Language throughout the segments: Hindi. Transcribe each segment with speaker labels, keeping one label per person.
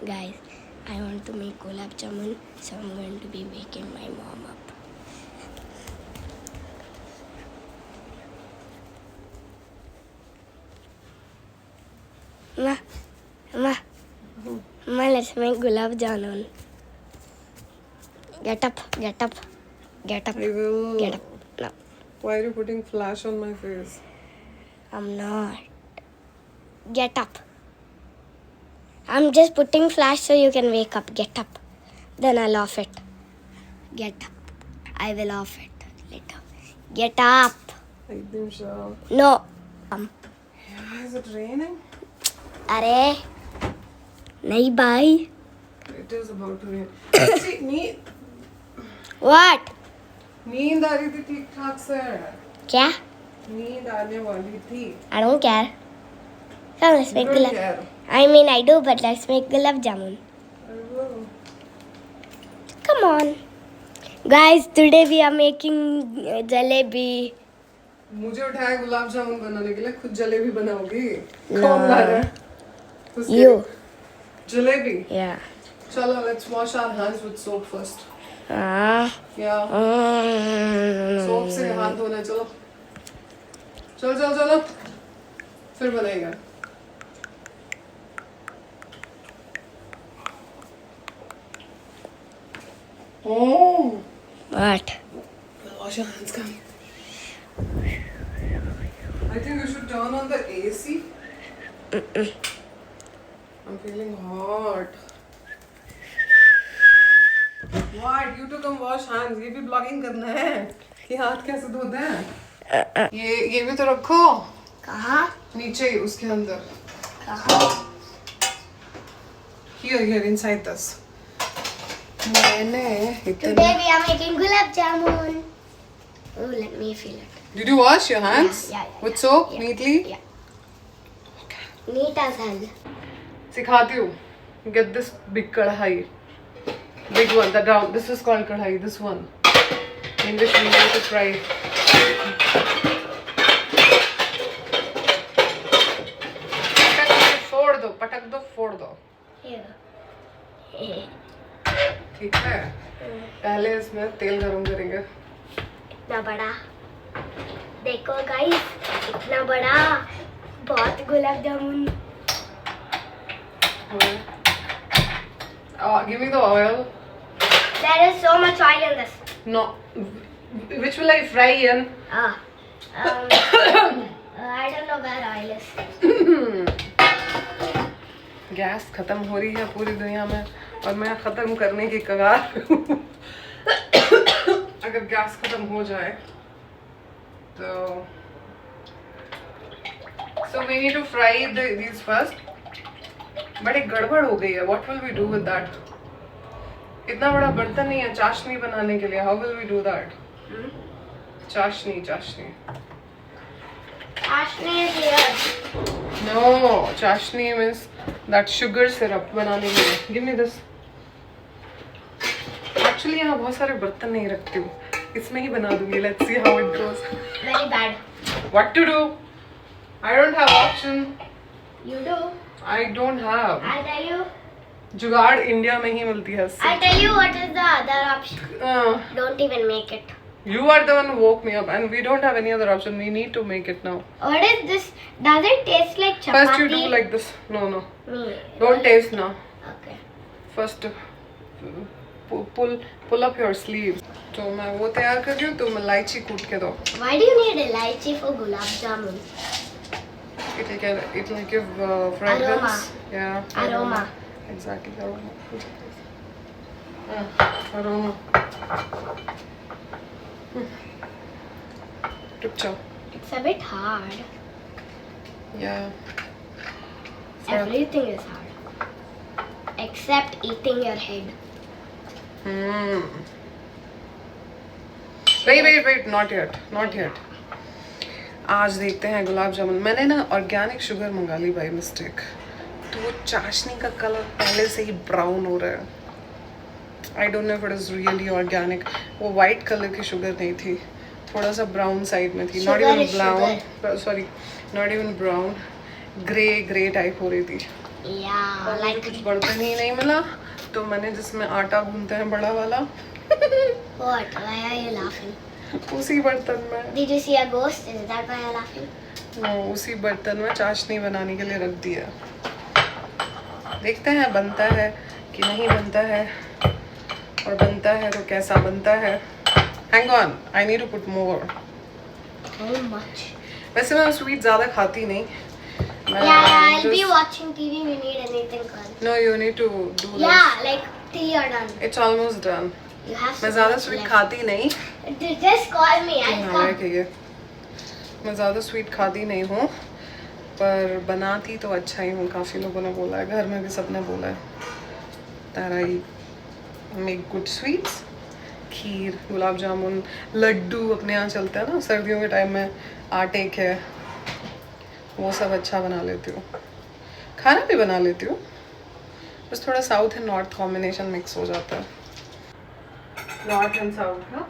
Speaker 1: Guys, I want to make gulab jamun, so I'm going to be waking my mom up. Ma, let's make gulab jamun. Get up.
Speaker 2: I will.
Speaker 1: Get up. No,
Speaker 2: Why are you putting flash on my face?
Speaker 1: I'm not. Get up. I'm just putting flash so you can wake up. Get up. Then I'll off it. Get up. I will off it later. Get up. No.
Speaker 2: Yeah, is it raining?
Speaker 1: अरे नहीं भाई.
Speaker 2: It is about to rain. See,
Speaker 1: What?
Speaker 2: नींद आ रही थी ठीक ठाक से.
Speaker 1: क्या?
Speaker 2: नींद आने वाली थी.
Speaker 1: I don't care. Come, let's make
Speaker 2: You don't
Speaker 1: gulab.
Speaker 2: care.
Speaker 1: I mean, I do, but let's make gulab jamun.
Speaker 2: I will.
Speaker 1: Come on. Guys, today we are making jalebi.
Speaker 2: मुझे उठाया गुलाब जामुन बनाने के लिए, खुद जलेबी बनाओगी?
Speaker 1: No.
Speaker 2: कौन ला रहा है? उसके
Speaker 1: You.
Speaker 2: जलेबी.
Speaker 1: Yeah.
Speaker 2: चलो, let's wash our hands with soap first.
Speaker 1: Ah.
Speaker 2: Yeah. Soap से हाथ धोना. चलो चलो फिर बनाएगा. Oh,
Speaker 1: What?
Speaker 2: wash your hands, come. I think you should turn on the AC. I'm feeling hot. What? You to come wash hands. ये भी ब्लॉगिंग करना है कि हाथ कैसे धोते हैं. ये भी तो रखो.
Speaker 1: कहाँ?
Speaker 2: नीचे ही उसके अंदर.
Speaker 1: कहाँ?
Speaker 2: Here inside this. मैंने
Speaker 1: Today we are making gulab jamun. Oh, let me feel it.
Speaker 2: Did you wash your hands?
Speaker 1: Yeah.
Speaker 2: With soap
Speaker 1: Yeah.
Speaker 2: neatly?
Speaker 1: Yeah. Neat as hell.
Speaker 2: सिखाती हूँ. Get this big कढ़ाई. Big one. That down. This is called कढ़ाई. This one. English we know to fry. पटक दो फोड़ दो.
Speaker 1: Here.
Speaker 2: ठीक है. पहले इसमें तेल गरम करेंगे.
Speaker 1: इतना बड़ा. देखो गाइस, इतना बड़ा. बहुत gulab jamun.
Speaker 2: Give me the oil.
Speaker 1: There is so much oil in this.
Speaker 2: No. Which will I fry in?
Speaker 1: I don't know where oil is.
Speaker 2: Gas खत्म हो रही है पूरी दुनिया में और मैं खत्म करने की कगार पे हूँ. अगर गैस खत्म हो जाए तो so we need to fry these first. But एक गड़बड़ हो गई है. What will we do with that? इतना बड़ा बर्तन नहीं है चाशनी बनाने के लिए. How will we do that? चाशनी.
Speaker 1: Ashni is here.
Speaker 2: No, चाशनी means that sugar syrup बनाने के लिए. Give me this. Actually यहाँ बहुत सारे बर्तन नहीं रखती हूँ. इसमें ही बना दूंगी. Let's see how it goes.
Speaker 1: Very bad.
Speaker 2: What to do? I don't have option.
Speaker 1: You do.
Speaker 2: I don't have.
Speaker 1: I'll tell you.
Speaker 2: जुगाड़ इंडिया में ही मिलती है.
Speaker 1: I'll tell you what is the other option. Don't even make it.
Speaker 2: You are the one who woke me up, and we don't have any other option. We need to make it now.
Speaker 1: What is this? Does it taste like chapati?
Speaker 2: First you do like this. No.
Speaker 1: Me.
Speaker 2: Don't taste now.
Speaker 1: Okay.
Speaker 2: First pull up your sleeve. तो मैं वो तैयार कर रही हूँ. तुम इलायची कूट के दो.
Speaker 1: Why do you need elaichi for gulab jamun?
Speaker 2: It will give fragrance.
Speaker 1: Aroma.
Speaker 2: Yeah.
Speaker 1: Aroma.
Speaker 2: Exactly. Aroma. रुक जाओ.
Speaker 1: It's a bit hard.
Speaker 2: Yeah.
Speaker 1: Everything is hard. Except eating your head.
Speaker 2: Wait. Not yet. आज देखते हैं गुलाब जामुन. मैंने ना ऑर्गेनिक शुगर मंगा ली बाय मिस्टेक. तो वो चाशनी का कलर पहले से ही ब्राउन हो रहा है. I don't know if it is really organic. वो वाइट कलर की शुगर नहीं थी. थोड़ा सा ब्राउन साइड में थी. Not even brown. Sorry, not even brown. Grey type हो रही थी.
Speaker 1: Yeah,
Speaker 2: और मुझे
Speaker 1: like
Speaker 2: कुछ बर्तन ही नहीं मिला, तो मैंने जिसमें आटा गूंथते हैं बड़ा वाला
Speaker 1: what? Why are you laughing?
Speaker 2: उसी बर्तन में
Speaker 1: Did you see a ghost? Is that why you're laughing?
Speaker 2: उसी बर्तन में चाशनी बनाने के लिए रख दिया। देखते हैं बनता है कि नहीं बनता है, और बनता है तो कैसा बनता है। Hang on, I need to put more.
Speaker 1: How much?
Speaker 2: वैसे मैं स्वीट ज़्यादा खाती नहीं।
Speaker 1: Yeah, I'll be watching TV. You need anything, girl?
Speaker 2: No, you need to do this.
Speaker 1: Yeah, like till you're done.
Speaker 2: It's almost done.
Speaker 1: You have.
Speaker 2: मैं
Speaker 1: so
Speaker 2: ज़्यादा
Speaker 1: much
Speaker 2: स्वीट
Speaker 1: left.
Speaker 2: खाती नहीं।
Speaker 1: Just call me. I'll
Speaker 2: नालायक
Speaker 1: come.
Speaker 2: है ये। मैं ज़्यादा स्वीट खाती नहीं हूँ, पर बनाती तो अच्छा ही हूँ। काफ़ी लोगों ने बोला है, घर में भी सबने बोला है that I make good sweets। खीर, गुलाब जामुन, लड्डू अपने यहाँ चलता है ना सर्दियों के टाइम में, आटे के, वो सब अच्छा बना लेती हूँ। खाना भी बना लेती हूँ, बस थोड़ा south and north combination mix हो जाता है। नॉर्थ एंड साउथ का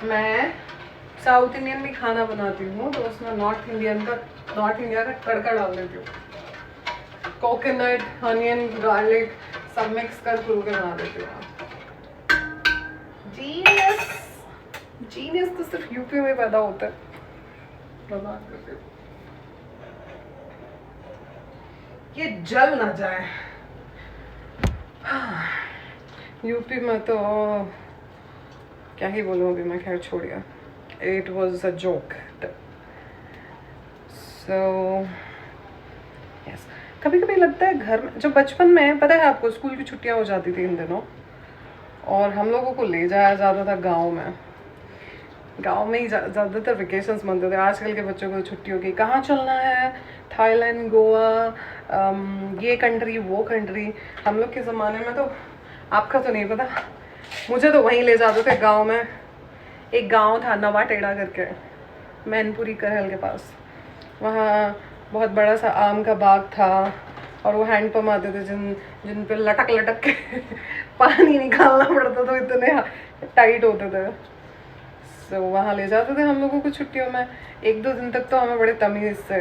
Speaker 2: मैं साउथ इंडियन भी खाना बनाती हूँ, तो उसमें नॉर्थ इंडिया का तड़का डाल देती हूँ। कोकोनट, अनियन, गार्लिक सब मिक्स कर के बना देती हूँ। जीनियस तो सिर्फ यूपी में पैदा होता है। बना देती हूँ, ये जल ना जाए। यूपी में तो क्या ही बोलूँ अभी मैं, खैर छोड़िए। It was a joke. So yes, कभी कभी लगता है घर में, जो बचपन में पता है आपको स्कूल की छुट्टियां हो जाती थी इन दिनों, और हम लोगों को ले जाया जाता था गांव में। गांव में ही ज़्यादातर वेकेशंस बनते थे। आजकल के बच्चों को छुट्टियों की कहाँ चलना है, थाईलैंड, गोवा, ये कंट्री वो कंट्री। हम लोग के ज़माने में तो, आपका तो नहीं पता, मुझे तो वहीं ले जाते थे गांव में। एक गांव था नवा टेढ़ा करके, मैनपुरी करहल के पास। वहाँ बहुत बड़ा सा आम का बाग था, और वो हैंडपम्प आते थे जिन पे लटक लटक के पानी निकालना पड़ता था, इतने टाइट होते थे। तो वहाँ ले जाते थे हम लोगों को छुट्टियों में। 1-2 दिन तक तो हमें बड़े तमीज़ से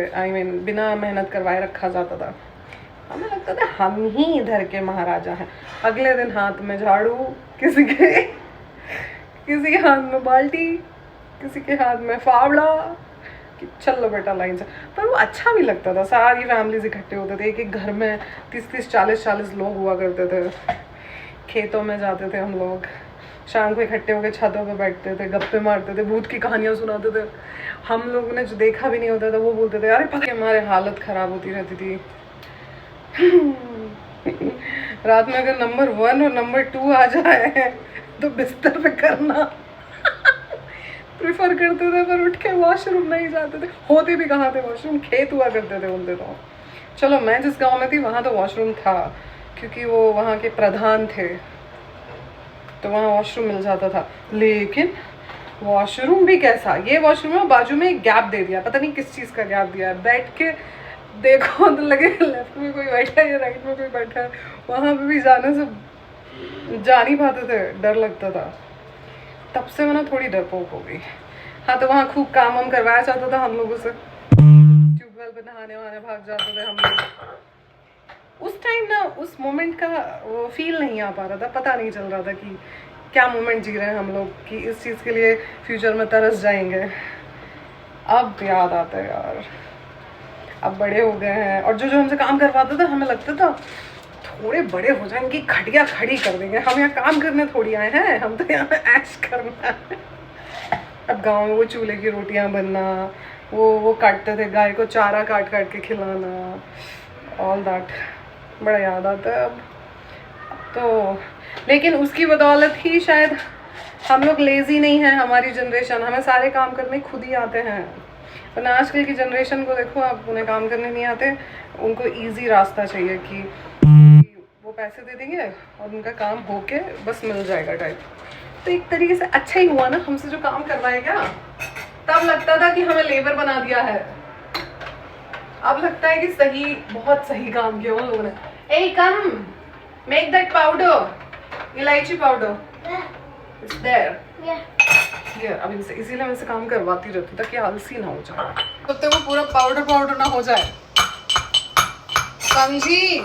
Speaker 2: बिना मेहनत करवाए रखा जाता था। हमें लगता था हम ही इधर के महाराजा हैं। अगले दिन हाथ में झाड़ू, किसी के हाथ में बाल्टी, किसी के हाथ में फावड़ा, कि चलो बेटा लाइन से। पर वो अच्छा भी लगता था, सारी फैमिलीज इकट्ठे होते थे। एक घर में 30-30, 40-40 लोग हुआ करते थे। खेतों में जाते थे हम लोग, शाम को इकट्ठे होकर छतों पे बैठते थे, गप्पे मारते थे, भूत की कहानियाँ सुनाते थे। हम लोगों ने जो देखा भी नहीं होता था वो बोलते थे, अरे पता है हमारे हालत ख़राब होती रहती थी। रात में अगर नंबर 1 और नंबर 2 आ जाए तो बिस्तर पे करना प्रेफर करते थे, पर उठ के वॉशरूम नहीं जाते थे। होते भी कहाँ थे वॉशरूम, खेत हुआ करते थे उन दिनों। चलो मैं जिस गांव में थी वहाँ तो वॉशरूम था, क्योंकि वो वहाँ के प्रधान थे, तो वहाँ वॉशरूम मिल जाता था। लेकिन वॉशरूम भी कैसा, ये वॉशरूम है बाजू में एक गैप दे दिया, पता नहीं किस चीज़ का गैप दिया है। बैठ के देखो तो लगे लेफ्ट में कोई बैठा है या राइट में कोई बैठा है। वहाँ पे भी जाने से जा नहीं पाते थे, डर लगता था। तब से मैं ना थोड़ी डरपोक हो गई। हाँ, तो वहाँ खूब काम वाम करवाया जाता था हम लोगों से। ट्यूबवेल पे नहाने वहाने भाग जाते थे हम लोग। उस टाइम ना उस मोमेंट का वो फील नहीं आ पा रहा था, पता नहीं चल रहा था कि क्या मोमेंट जी रहे हैं हम लोग, कि इस चीज़ के लिए फ्यूचर में तरस जाएंगे। अब याद आता है यार, अब बड़े हो गए हैं, और जो हमसे काम करवाता था हमें लगता था थोड़े बड़े हो जाएंगे, खटिया खड़ी कर देंगे। हम यहाँ काम करने थोड़ी आए हैं, हम तो यहाँ ऐश करना है। अब गाँव में वो चूल्हे की रोटियाँ बनना, वो काटते थे, गाय को चारा काट काट के खिलाना, ऑल दैट बड़ा याद आता है अब तो। लेकिन उसकी बदौलत ही शायद हम लोग लेज़ी नहीं हैं, हमारी जनरेशन, हमें सारे काम करने खुद ही आते हैं। वरना आजकल की जनरेशन को देखो आप, उन्हें काम करने नहीं आते, उनको इजी रास्ता चाहिए कि वो पैसे दे देंगे और उनका काम होके बस मिल जाएगा टाइप। तो एक तरीके से अच्छा ही हुआ ना, हमसे जो काम करवाएगा तब लगता था कि हमें लेबर बना दिया है, अब लगता है कि सही, बहुत सही काम किया उन लोगों ने। ए कम मेक दैट पाउडर, इलायची पाउडर, इट्स देयर। इसलिए इसीलिए मैं से काम करवाती रहती हूँ ताकि आलसी ना हो जाए, तब तक वो पूरा पाउडर ना हो जाए। समझी?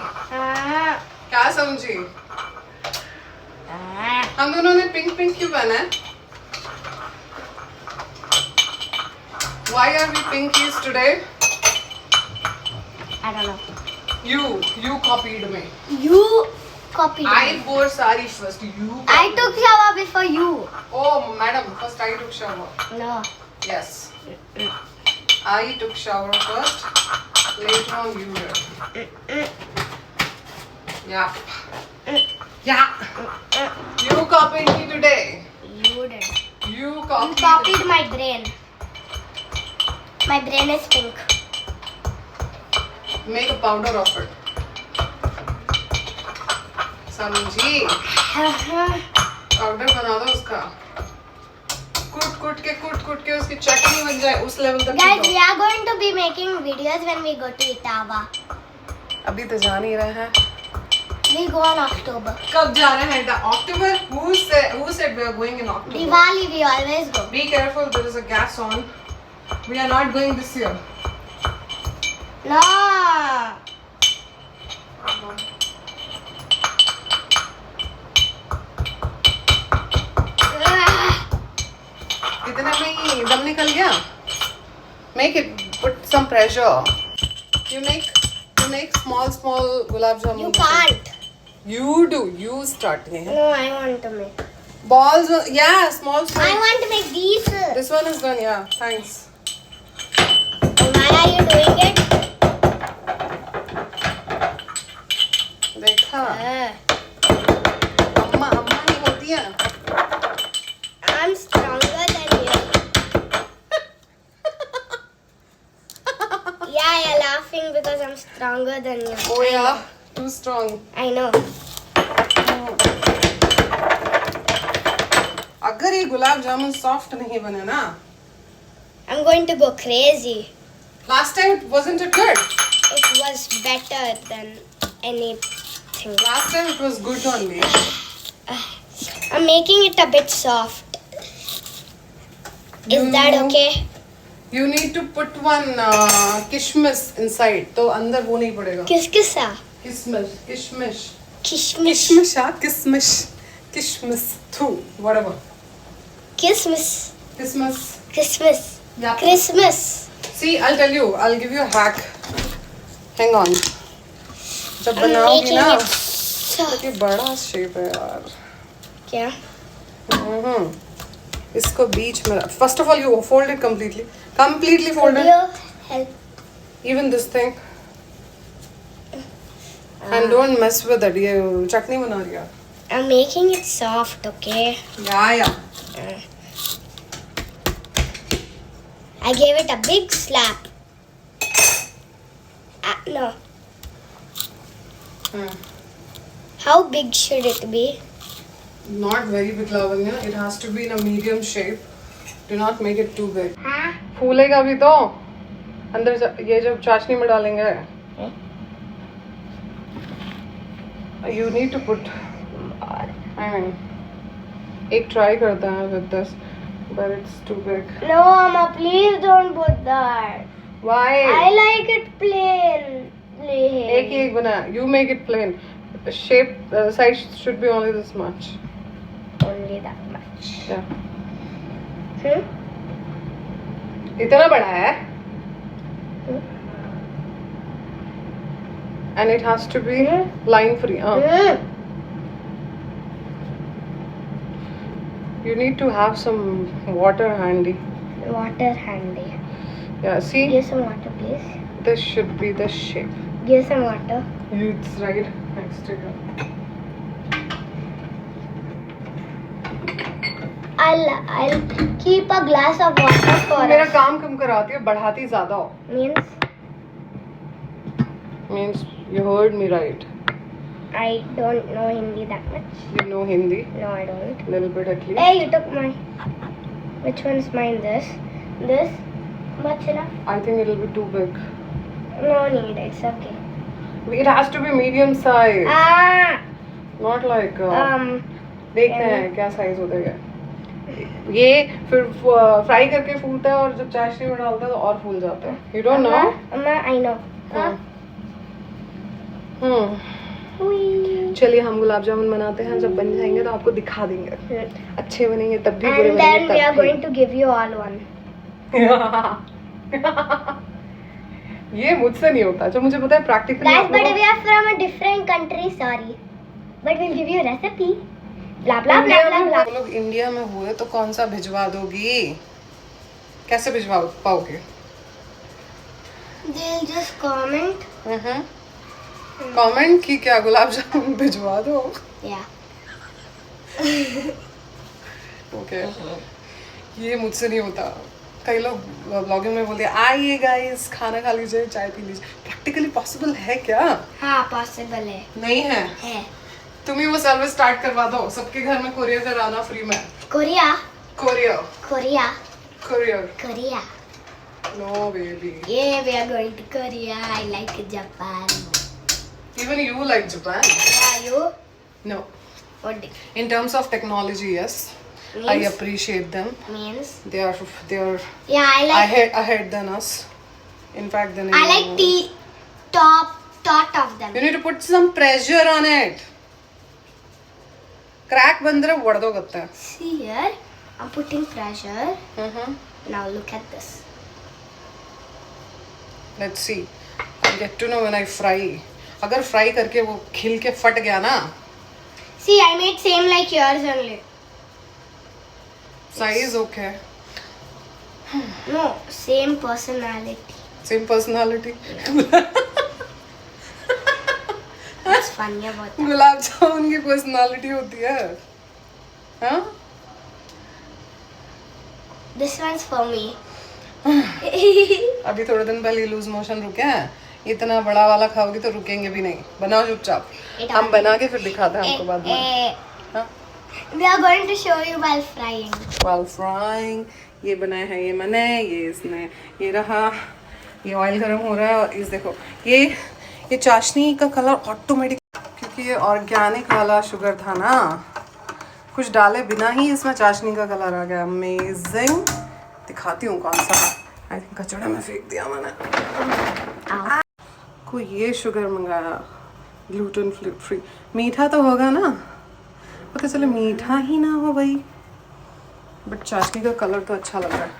Speaker 2: क्या समझी? हम दोनों ने पिंक क्यों पहना है? Why are we pinkies today?
Speaker 1: I don't know.
Speaker 2: You copied me.
Speaker 1: You copied
Speaker 2: I
Speaker 1: me.
Speaker 2: wore sari first. You.
Speaker 1: I took shower before you.
Speaker 2: Oh, madam, first I took shower.
Speaker 1: No.
Speaker 2: Yes. I took shower first. Later on, you did. Yeah. Yeah. You copied me today.
Speaker 1: You did.
Speaker 2: You
Speaker 1: You
Speaker 2: copied.
Speaker 1: copied my brain. My brain is pink.
Speaker 2: Make a powder of it. समझी? पाउडर बना दो उसका। कूट के उसकी चटनी बन जाए, उस लेवल तक
Speaker 1: Guys,
Speaker 2: की
Speaker 1: we are going to be making videos when we go to Itawa.
Speaker 2: अभी तो जा नहीं रहे हैं।
Speaker 1: We go on October.
Speaker 2: कब जा रहे हैं? October? Who said we are going in October?
Speaker 1: Diwali, we always go.
Speaker 2: Be careful, there is a gas on. We are not going this year.
Speaker 1: No.
Speaker 2: इतने में ही दम निकल गया। Make it, put some pressure. You make small gulab jamun.
Speaker 1: You can't.
Speaker 2: You do. You start.
Speaker 1: No, I want to make.
Speaker 2: Balls, yeah, small.
Speaker 1: I want to make these.
Speaker 2: This one is done, yeah. Thanks.
Speaker 1: Why are you doing it?
Speaker 2: देखा, अम्मा नहीं होती है ना।
Speaker 1: I'm stronger than you. Yeah, you're laughing because I'm stronger than you.
Speaker 2: Oh yeah, too strong.
Speaker 1: I know.
Speaker 2: अगर ये गुलाब जामुन सॉफ्ट नहीं बने ना,
Speaker 1: I'm going to go crazy.
Speaker 2: last time wasn't it good?
Speaker 1: It was better than anything.
Speaker 2: Last time it was good only.
Speaker 1: I'm making it a bit soft. Is that okay?
Speaker 2: You need to put one kishmish inside, तो अंदर वो नहीं पड़ेगा।
Speaker 1: किसकिसा?
Speaker 2: किशमिश
Speaker 1: किशमिश.
Speaker 2: किशमिश थू whatever. Christmas. Yeah.
Speaker 1: Christmas.
Speaker 2: See, I'll tell you. I'll give you a hack. Hang on. जब
Speaker 1: I'm
Speaker 2: बनाओगी
Speaker 1: making
Speaker 2: ना,
Speaker 1: it soft.
Speaker 2: ये बड़ा शेप है यार।
Speaker 1: क्या?
Speaker 2: इसको बीच में first of all you fold it completely fold
Speaker 1: Could
Speaker 2: it,
Speaker 1: you help?
Speaker 2: even this thing, and don't mess with it. ये चटनी बना रही है।
Speaker 1: I'm making it soft, okay?
Speaker 2: Yeah.
Speaker 1: I gave it a big slap. No. How big should it be?
Speaker 2: Not very big, Lavanya. It has to be in a medium shape. Do not make it too big.
Speaker 1: हाँ?
Speaker 2: फूलेगा भी तो अंदर ये जब चाशनी में डालेंगे। You need to put. I mean, एक try करते हैं with this, but it's too big.
Speaker 1: No, Mama, please don't put that.
Speaker 2: Why?
Speaker 1: I like it plain.
Speaker 2: एक ही एक बना. You make it plain. The shape, size should be only this much.
Speaker 1: Only that much.
Speaker 2: Yeah. इतना बड़ा है. And it has to be line free. You need to have some water handy.
Speaker 1: Water handy.
Speaker 2: Yeah, see?
Speaker 1: Give some water, please.
Speaker 2: This should be the shape.
Speaker 1: Give some water.
Speaker 2: It's right next to you.
Speaker 1: I'll keep a glass of water for
Speaker 2: मेरा
Speaker 1: us.
Speaker 2: काम कम कराती हो, बढ़ाती ज़्यादा हो. Means you heard me right.
Speaker 1: I don't know Hindi that much.
Speaker 2: You know Hindi?
Speaker 1: No, I don't.
Speaker 2: Little bit at least.
Speaker 1: Hey, you took mine. Which one's mine? This? Much enough?
Speaker 2: I think it'll be too big.
Speaker 1: No need. It's okay.
Speaker 2: It has to be medium size.
Speaker 1: Ah.
Speaker 2: Not like. देखते हैं क्या size होता है. ये फिर फ्राई करके फूलता है और जब चाशनी में डालता है तो और फूल जाता है. You don't know?
Speaker 1: I know.
Speaker 2: चलिए हम गुलाब जामुन बनाते हैं. जब बन जाएंगे तो आपको दिखा देंगे. अच्छे बनेंगे तब भी, बुरे
Speaker 1: And
Speaker 2: बनेंगे
Speaker 1: then we are
Speaker 2: तब
Speaker 1: going to give you all one.
Speaker 2: भी. ये मुझसे नहीं होता. जो मुझे पता है practically.
Speaker 1: Guys, but we are from a different country. Sorry, but we'll give you a recipe. Blah blah blah blah blah.
Speaker 2: लोग इंडिया में हुए तो कौन सा भिजवा दोगी? कैसे भिजवा पाओगे?
Speaker 1: They'll just comment.
Speaker 2: कमेंट की क्या गुलाब जामुन भिजवा दो.
Speaker 1: Yeah.
Speaker 2: ओके. ये मुझसे नहीं होता. कई लोग ब्लॉगिंग में बोलते हैं आइए गाइस खाना खा लीजिए चाय पी लीजिए. प्रैक्टिकली पॉसिबल है क्या?
Speaker 1: हाँ possible है.
Speaker 2: नहीं है.
Speaker 1: है.
Speaker 2: तुम ही वो सर्विस स्टार्ट करवा दो. सबके घर में कोरियर कराना फ्री में.
Speaker 1: Korea.
Speaker 2: Courier.
Speaker 1: Korea.
Speaker 2: Courier.
Speaker 1: Korea.
Speaker 2: No baby.
Speaker 1: Yeah, we are going to Korea. I like Japan.
Speaker 2: Even you like Japan?
Speaker 1: Yeah, you?
Speaker 2: No.
Speaker 1: What do
Speaker 2: In terms of technology, yes. I
Speaker 1: means?
Speaker 2: appreciate them.
Speaker 1: Means?
Speaker 2: They are
Speaker 1: Yeah, I like.
Speaker 2: ahead than us. In fact, than
Speaker 1: I like the top of them.
Speaker 2: You need to put some pressure on it. Crack बंदर वड़ दो करता है.
Speaker 1: See here, I'm putting pressure. Now look at this.
Speaker 2: Let's see. I'll get to know when I fry. अगर फ्राई करके वो खिल के फट गया ना.
Speaker 1: See, I made same like yours only.
Speaker 2: Size okay.
Speaker 1: No, same personality.
Speaker 2: Same personality.
Speaker 1: What's funny about that?
Speaker 2: Gulab jamun की पर्सनालिटी होती है. हाँ?
Speaker 1: This one's for me.
Speaker 2: अभी थोड़े दिन पहले लूज मोशन रुके हैं. इतना बड़ा वाला खाओगी तो रुकेंगे भी नहीं. बनाओ चुपचाप. हम बना के फिर दिखाते हैं आपको बाद में. हाँ?
Speaker 1: We are going to show you while frying.
Speaker 2: While frying, ये बनाया है ये मैंने. ये इसने ये रहा. ये ऑयल गर्म हो रहा है और इस देखो ये चाशनी का कलर ऑटोमेटिक, क्योंकि ये ऑर्गेनिक वाला शुगर था ना. कुछ डाले बिना ही इसमें चाशनी का कलर आ गया. अमेजिंग. दिखाती हूँ कौन सा. आई थिंक कचड़े में फेंक दिया मैंने. को ये शुगर मंगाया ग्लूटेन फ्री. मीठा तो होगा ना. पता चले मीठा ही ना हो भाई. बट चाशनी का कलर तो अच्छा लग रहा है.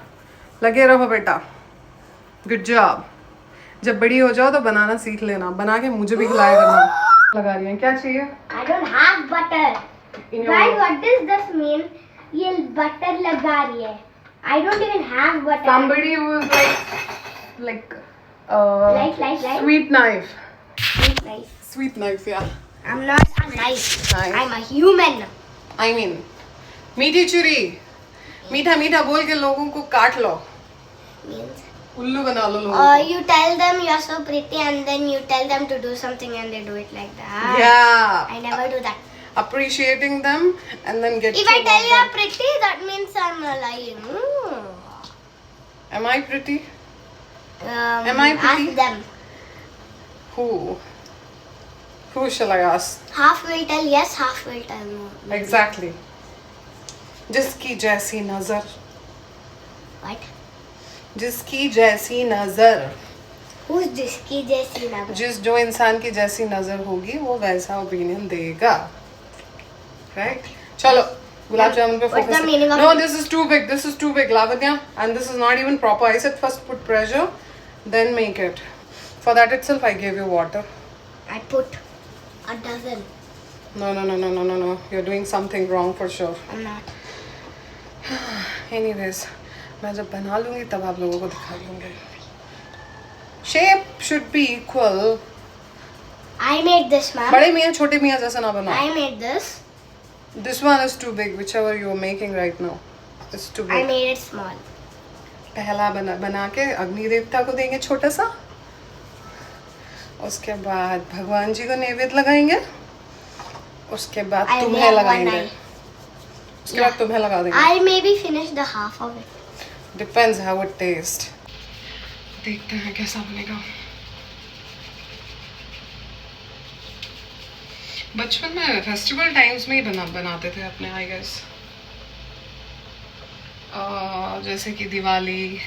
Speaker 2: लगे रहो बेटा. Good job. जब बड़ी हो जाओ तो बनाना सीख लेना. बना के मुझे भी खिलाया करना. लगा रही है. क्या चाहिए?
Speaker 1: I don't have butter. Guys, what does this mean? ये butter लगा रही है. I don't even have butter.
Speaker 2: Somebody who is like
Speaker 1: Like.
Speaker 2: sweet knife.
Speaker 1: Nice.
Speaker 2: Sweet knife, yeah.
Speaker 1: I'm not a knife.
Speaker 2: Knife.
Speaker 1: I'm a human.
Speaker 2: I mean, मीठी छुरी. मीठा मीठा बोल के लोगों को काट लो.
Speaker 1: Means.
Speaker 2: उल्लू बना लो लोगों को.
Speaker 1: You tell them you're so pretty and then you tell them to do something and they do it like that.
Speaker 2: Yeah.
Speaker 1: I never do that.
Speaker 2: Appreciating them and then get.
Speaker 1: If I tell you you're pretty, that means I'm lying.
Speaker 2: Am I pretty? Am I pretty?
Speaker 1: Ask them.
Speaker 2: Who shall I ask?
Speaker 1: Half will tell yes, half will tell no.
Speaker 2: Exactly. जिसकी जैसी नजर.
Speaker 1: What?
Speaker 2: जिसकी जैसी नजर.
Speaker 1: Who's this? की जैसी ना.
Speaker 2: जो इंसान की जैसी नजर होगी वो वैसा ओपिनियन देगा. Right? चलो गुलाब जामुन पे
Speaker 1: What's the
Speaker 2: focus.
Speaker 1: meaning of
Speaker 2: No,
Speaker 1: it?
Speaker 2: this is too big. This is too big, Lavanya. And this is not even proper. I said first put pressure, then make it. For that itself, I gave you water.
Speaker 1: I put a dozen.
Speaker 2: No. You're doing something wrong for sure.
Speaker 1: I'm not.
Speaker 2: Anyways, मैं जब बना लूँगी तब आप लोगों को दिखा दूँगी. Shape should be equal.
Speaker 1: I made this, ma'am.
Speaker 2: बड़े मियाँ छोटे मियाँ जैसा ना बनाओ.
Speaker 1: I made this.
Speaker 2: This one is too big. Whichever you are making right now, it's too
Speaker 1: I
Speaker 2: big.
Speaker 1: made it small.
Speaker 2: पहला बना के अग्नि देवता को देंगे छोटा सा. उसके बाद भगवान जी को नैवेद्य लगाएंगे. उसके बाद
Speaker 1: I
Speaker 2: तुम्हें
Speaker 1: have one
Speaker 2: लगाएंगे.
Speaker 1: eye.
Speaker 2: उसके बाद तुम्हें लगा देंगे.
Speaker 1: I maybe finished the half of it.
Speaker 2: Depends how it tastes. देखते हैं कैसा बनेगा. बचपन में फेस्टिवल टाइम्स में ही बनाते थे अपने. आई गेस जैसे कि दिवाली,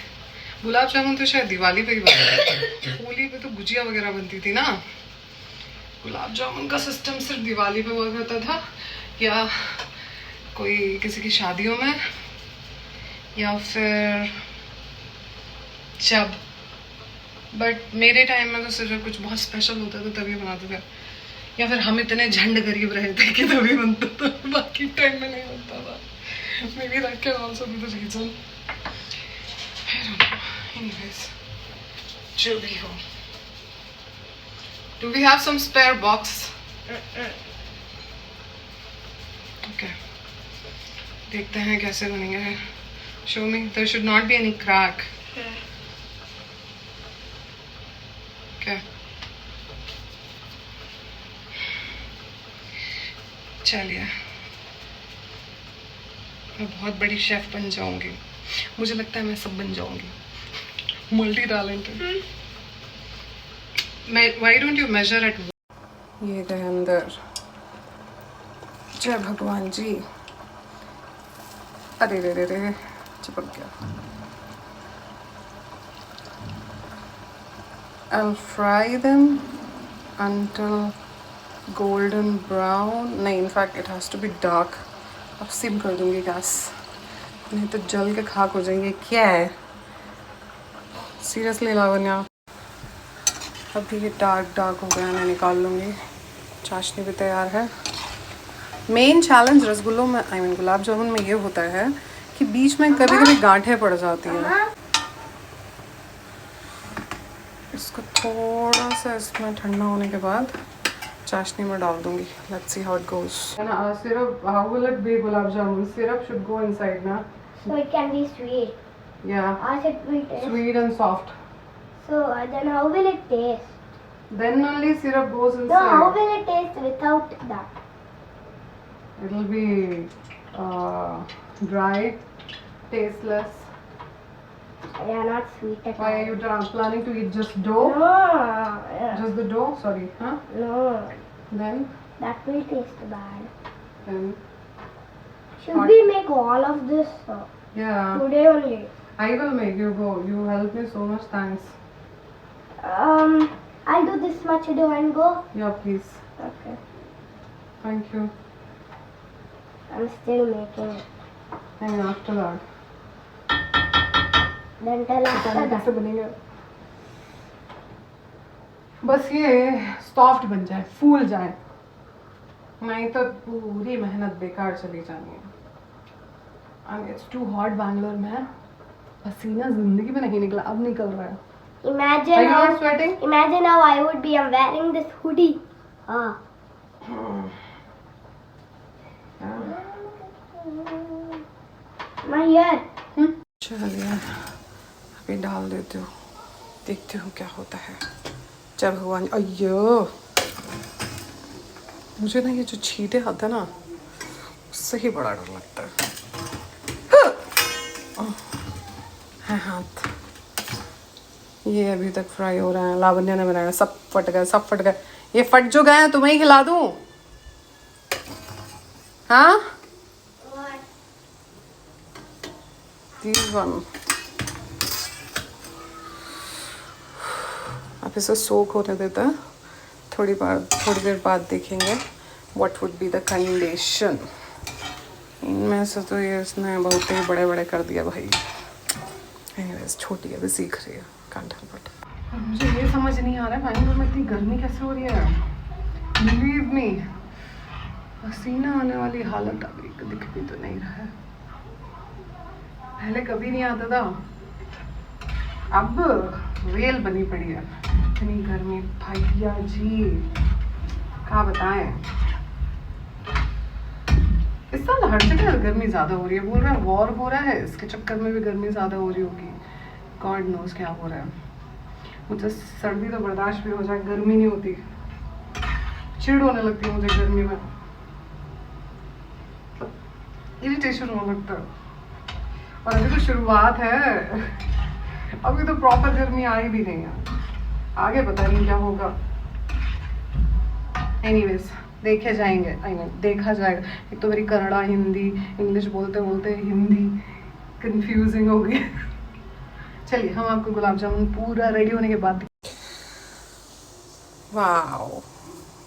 Speaker 2: गुलाब जामुन तो शायद दिवाली पे ही बनता है, होली पे तो गुजिया वगैरह बनती थी ना। गुलाब जामुन का सिस्टम सिर्फ दिवाली पे हुआ करता था, या कोई किसी की शादियों में, या फिर जब, बट मेरे टाइम में तो सिर्फ कुछ बहुत स्पेशल होता था तभी बनाते थे, या फिर हम इतने झंड गरीब रहे थे कि तभी बनता था, बाकी टाइम में नहीं बनता था। Maybe that can also be the reason. I don't know. Anyways, जो भी हो. Do we have some spare box? Okay. देखते हैं कैसे बनेंगे. Show me. There should not be any crack. Okay. चलिए. मैं बहुत बड़ी शेफ बन जाऊंगी, मुझे लगता है मैं सब बन जाऊंगी, multi talented. Why don't you major at. ये गए अंदर। जय भगवान जी। अरे रे रे रे, चिपक गया। I'll fry them until golden brown. नहीं, in fact it has to be dark. अब सिम कर दूंगी गैस, नहीं तो जल के खाक हो जाएंगे। क्या है सीरियसली लावण्या। अभी ये डार्क हो गया, मैं निकाल लूँगी। चाशनी भी तैयार है। मेन चैलेंज रसगुल्लों में, आई मीन गुलाब जामुन में ये होता है कि बीच में कभी कभी गांठें पड़ जाती हैं। इसको थोड़ा सा इसमें ठंडा होने के बाद चाशनी में डाल दूंगी। Let's see how it goes. And syrup, how will it be gulab jamun? Syrup should go inside, na?
Speaker 1: So it can be sweet.
Speaker 2: Yeah.
Speaker 1: As it will taste.
Speaker 2: Sweet and soft.
Speaker 1: So then how will it taste?
Speaker 2: Then only syrup goes
Speaker 1: So
Speaker 2: inside.
Speaker 1: how will it taste without that?
Speaker 2: It'll be dry, tasteless.
Speaker 1: Yeah, not sweet at
Speaker 2: Why
Speaker 1: all.
Speaker 2: are you planning to eat just dough?
Speaker 1: No. Yeah.
Speaker 2: Just the dough? Sorry, huh?
Speaker 1: No.
Speaker 2: Then?
Speaker 1: That will taste bad.
Speaker 2: Then?
Speaker 1: Should
Speaker 2: What?
Speaker 1: we make all of this
Speaker 2: Yeah.
Speaker 1: today only?
Speaker 2: I will make you go. You helped me so much. Thanks.
Speaker 1: I'll do this much dough and go.
Speaker 2: Yeah, please.
Speaker 1: Okay.
Speaker 2: Thank you.
Speaker 1: I'm still making it.
Speaker 2: And after that?
Speaker 1: Then tell after that.
Speaker 2: कैसे बनेंगे? बस ये सॉफ्ट बन जाए, फूल जाए, नहीं तो पूरी मेहनत बेकार चली जानी है। And it's too hot Bangalore में, पसीना जिंदगी में नहीं निकला, अब निकल रहा है।
Speaker 1: Imagine
Speaker 2: Are you
Speaker 1: how,
Speaker 2: not sweating?
Speaker 1: imagine how I would be. I'm wearing this hoodie. My hair.
Speaker 2: चलिए अभी डाल देती हूँ, देखती हूँ क्या होता है। जय भगवान। अयो, मुझे ना ये जो छींटे आते हैं ना, उससे ही बड़ा डर लगता है। हाथ ये अभी तक फ्राई हो रहा है। लावण्या ने बनाया, सब फट गए, सब फट गए। ये फट जो गए हैं तुम्हें ही खिला दूँ? हाँ, these one. अब इसे सोक होने देता है, थोड़ी देर बाद देखेंगे what would be the condition. इनमें से तो ये इसने बहुत ही बड़े बड़े कर दिया भाई। Anyways, छोटी है, अभी सीख रही है, can't help it. मुझे ये समझ नहीं आ रहा है बैंगलोर में इतनी गर्मी कैसे हो रही है। Believe me, पसीना आने वाली हालत अभी दिख भी तो नहीं रहा है। पहले कभी नहीं आता था, अब रेल बनी पड़ी है। इतनी गर्मी भैया जी, क्या बताएं। इस साल हर जगह गर्मी ज्यादा हो रही है। बोल रहा है वॉर हो रहा है, इसके चक्कर में भी गर्मी ज्यादा हो रही होगी। गॉड नोज क्या हो रहा है। मुझे सर्दी तो बर्दाश्त भी हो जाए, गर्मी नहीं होती, चिढ़ होने लगती है मुझे गर्मी में, इरिटेशन होने लगता है। और अभी तो शुरुआत है, अभी तो प्रॉपर गर्मी आई भी नहीं है, आगे पता नहीं क्या होगा। एनीवेज, देखे जाएंगे, आई मीन देखा जाएगा। एक तो मेरी कन्नड़ा, हिंदी, इंग्लिश बोलते बोलते हिंदी कंफ्यूजिंग हो गई। चलिए हम आपको गुलाब जामुन पूरा रेडी होने के बाद। वाओ,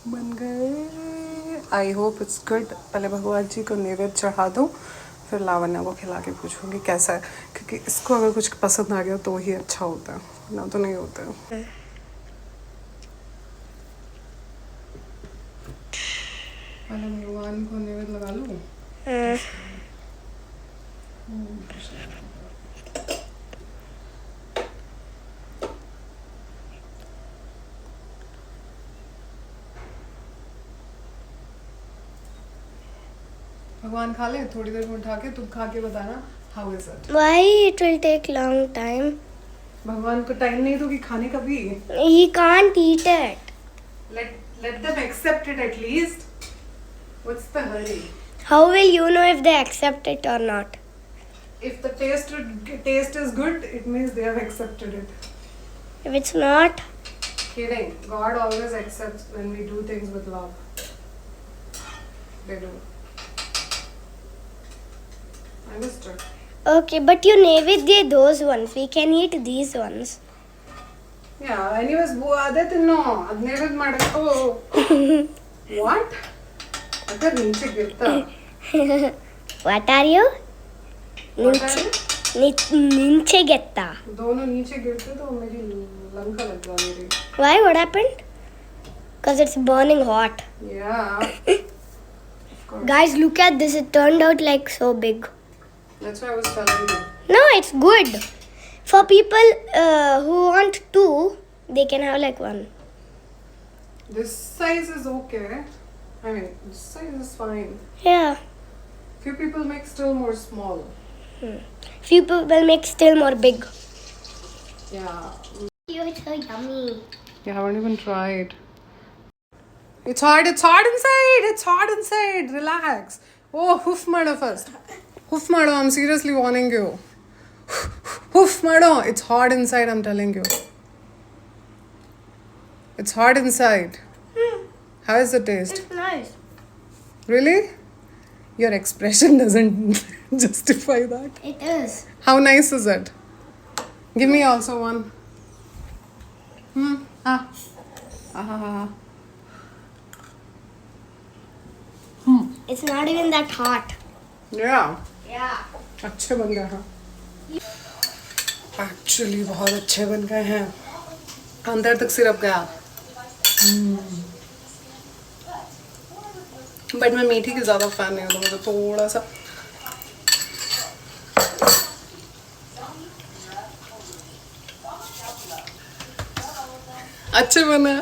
Speaker 2: बन गए। I hope it's good. पहले भगवान जी को नैवेद्य चढ़ा दूँ, फिर लावण्या को खिला के पूछूंगी कैसा है, क्योंकि इसको अगर कुछ पसंद आ गया तो ही अच्छा होता है, ना तो नहीं होता है। पहले भगवान को नैवेद्य लगा लूँ। भगवान खा ले, थोड़ी देर में उठा के तुम खा के बताना how is it.
Speaker 1: Why it will take long time?
Speaker 2: भगवान को टाइम नहीं तो कि खाने का भी।
Speaker 1: He can't eat it.
Speaker 2: Let them accept it at least. What's the hurry?
Speaker 1: How will you know if they accept it or not?
Speaker 2: If the taste is good, it means they have accepted it.
Speaker 1: If it's not,
Speaker 2: Kidding. God always accepts when we do things with love. They do. I missed it.
Speaker 1: okay, but you naivedya those ones. We can eat these ones.
Speaker 2: Yeah, anyways, Aditya, no. Naivedya madake. Oh. What? अगर नीचे गिरता।
Speaker 1: What are you?
Speaker 2: What are you?
Speaker 1: नीचे गिरता.
Speaker 2: दोनों नीचे गिरते तो मेरी लंका लग जानी थी।
Speaker 1: Why? What happened? Because it's burning hot.
Speaker 2: Yeah.
Speaker 1: Guys, look at this. It turned out like so big.
Speaker 2: That's why I was telling you.
Speaker 1: No, it's good. For people who want two, they can have like one.
Speaker 2: This size is okay. I mean, this size is fine.
Speaker 1: Yeah.
Speaker 2: Few people make still more small.
Speaker 1: Few people make still more big.
Speaker 2: Yeah.
Speaker 1: It's so yummy.
Speaker 2: You haven't even tried. It's hard. It's hard inside. It's hard inside. Relax. Oh, hoof mado first. Hoof mado. I'm seriously warning you. Hoof mado. It's hard inside. I'm telling you. It's hard inside. How is the taste?
Speaker 1: It's nice.
Speaker 2: Really? Your expression doesn't justify that.
Speaker 1: It is.
Speaker 2: How nice is it? Give me also one. Ah. Ah.
Speaker 1: It's not even that hot.
Speaker 2: Yeah.
Speaker 1: Yeah.
Speaker 2: अच्छे बन गए हैं. Actually बहुत अच्छे बन गए हैं. अंदर तक सिरप गया. बट मैं मीठी की ज़्यादा फैन नहीं हूँ, तो मुझे थोड़ा सा अच्छे बने.